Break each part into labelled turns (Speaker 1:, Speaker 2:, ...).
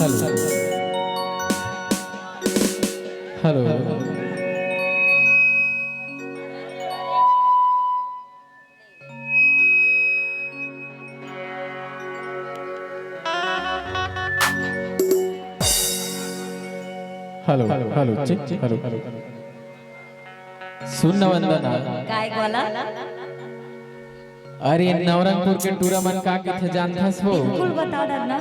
Speaker 1: Hello hello hello check check hello सुन वंदना
Speaker 2: काय बोला
Speaker 1: अरे नवरंगपुर के टूरा मन का के थे जानथस हो
Speaker 2: बिल्कुल बता ना।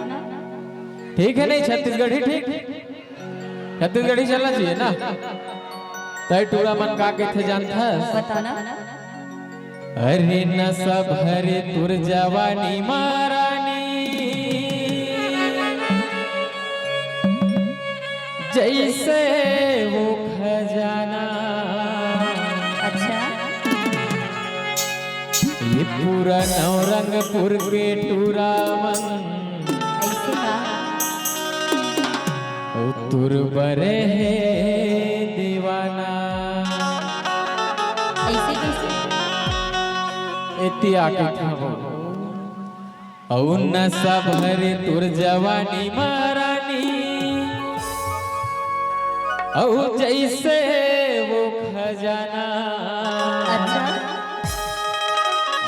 Speaker 1: ठीक है नहीं छत्तीसगढ़ी ठीक छत्तीसगढ़ी चलना चाहिए ना तय टूरा मन का के थे जानथस
Speaker 2: बताना।
Speaker 1: अरे न सब हरे तुर जवानी महारानी जैसे वो खजाना
Speaker 2: अच्छा
Speaker 1: ये पूरा नवरंगपुर के टूरा मन
Speaker 2: ऐसे का
Speaker 1: तुर बरे है दीवाना
Speaker 2: ऐसे कैसे
Speaker 1: इतिया के था औ न सब हरे तुर जवानी महारानी औ जैसे वो खजाना
Speaker 2: अच्छा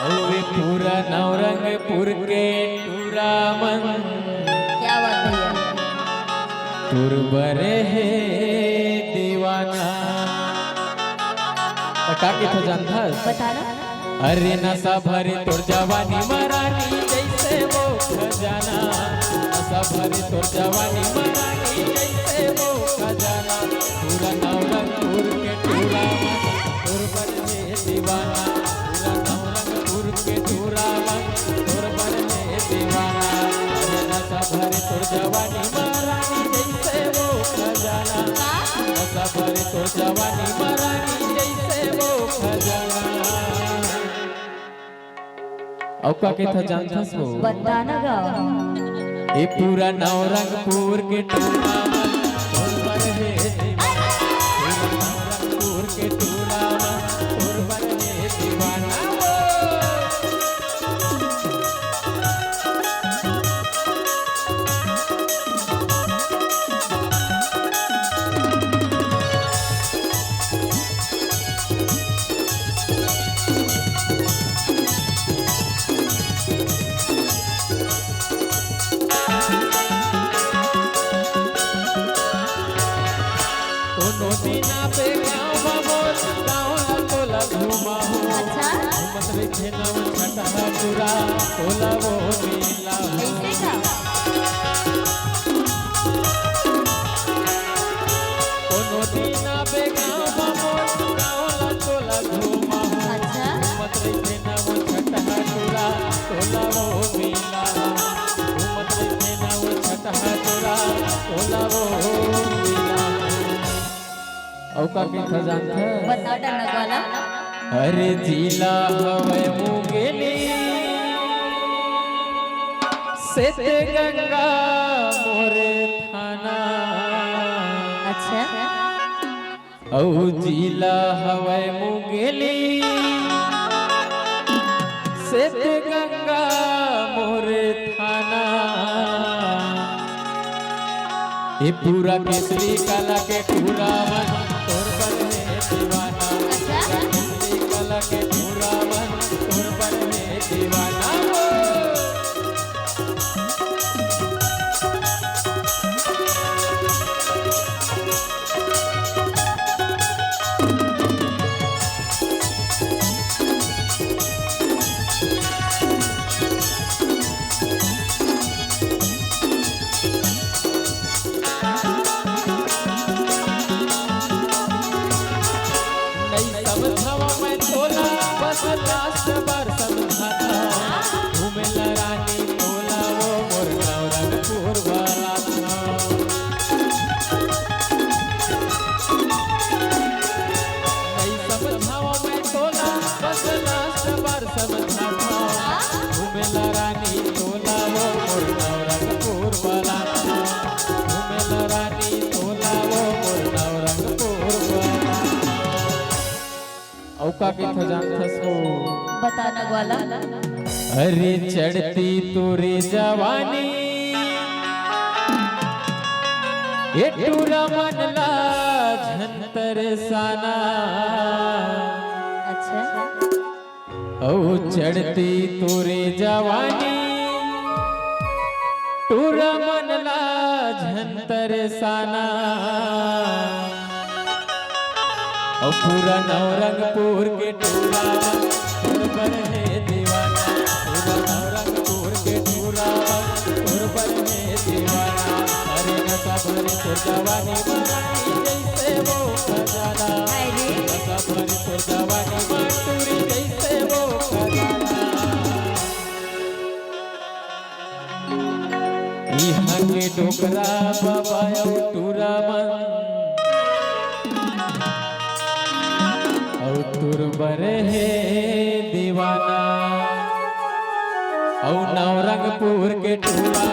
Speaker 1: औ वे पूरा नवरंगपुर के टूरा मन
Speaker 2: क्या बात भैया
Speaker 1: तुर बरे है दीवाना का के था जानथस
Speaker 2: बताना।
Speaker 1: अरे नशा भरे तोर जवानी महारानी जैसे वो खजाना नशा भरे तोर जवानी महारानी जैसे वो खजाना पूरा नवरंगपुर के टूरा मन तोर पर है दीवाना पूरा नवरंगपुर के टूरा मन तोर पर है दीवाना अरे नशा भरे तोर जवानी महारानी जैसे वो खजाना नशा भरे तोर जवानी महारानी जैसे वो खजाना औका के था जानथस हो
Speaker 2: बताना गा
Speaker 1: ए पूरा नवरंगपुर के टूरा मन तोर पर है दीवाना पूरा नवरंगपुर के टूरा मन तोर पर है दीवाना कोनो दिना पे गाँव बाबोर गाँव ला तोला घुमा हो
Speaker 2: अच्छा
Speaker 1: घूमत रहे नव छठा टूरा तोला वो मिला
Speaker 2: ऐसे का
Speaker 1: कोनो दिना पे गाँव बाबोर गाँव ला तोला घुमा हो
Speaker 2: अच्छा
Speaker 1: घूमत रहे नव छठा टूरा तोला वो मिला घूमत रहे नव छठा टूरा तोला वो मिला औका के था जानथा
Speaker 2: बताना ना वाला
Speaker 1: अरे जिला हवे मुंगेली सेत गंगा मोरे थाना
Speaker 2: अच्छा
Speaker 1: औ जिला हवे मुंगेली सेत गंगा मोरे थाना ये पूरा केसरी काला के पूरा मन तोर पर है दीवाना पूरा केसरी काला के पूरा मन तोर पर है दीवाना नहीं समझावा मैं तोला बस लास्ट बार समझाता घूमे रानी तोला वो मोर नवरंगपुर वाला नहीं समझावा मैं तोला बस लास्ट बार समझाता घूमे रानी तोला वो मोर नवरंगपुर वाला घूमे रानी तोला वो मोर नवरंगपुर वाला औका के था जानथस हो
Speaker 2: बताना वाला
Speaker 1: अरे चढ़ती तोरे जवानी ये टूरा मनला झंतर साना
Speaker 2: अच्छा
Speaker 1: औ चढ़ती तोरे जवानी टूरा मनला झंतर साना औ पूरा नवरंगपुर के टूरा तुर पर है दीवाना पूरा नवरंगपुर के टूरा तुर पर है दीवाना अरे नशा भरी तो जवानी मरानी जैसे वो खजाना नशा भरी तो जवानी माटूरी जैसे वो खजाना यहाँ के डोकरा बाबा टूरा मन औ तुर बरे है दीवाना औ नवरंगपुर के टूरा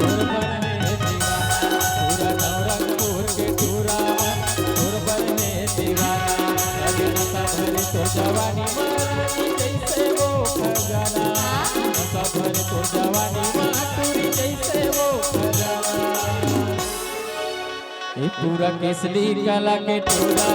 Speaker 1: तुर बर है दीवाना पूरा नवरंगपुर के टूरा तुर बर है दीवाना अरे नशा भरी तो जवानी मरानी जैसे वो खजाना नशा भरी तो जवानी माटूरी जैसे वो खजाना ये पूरा केसरी कला के टूरा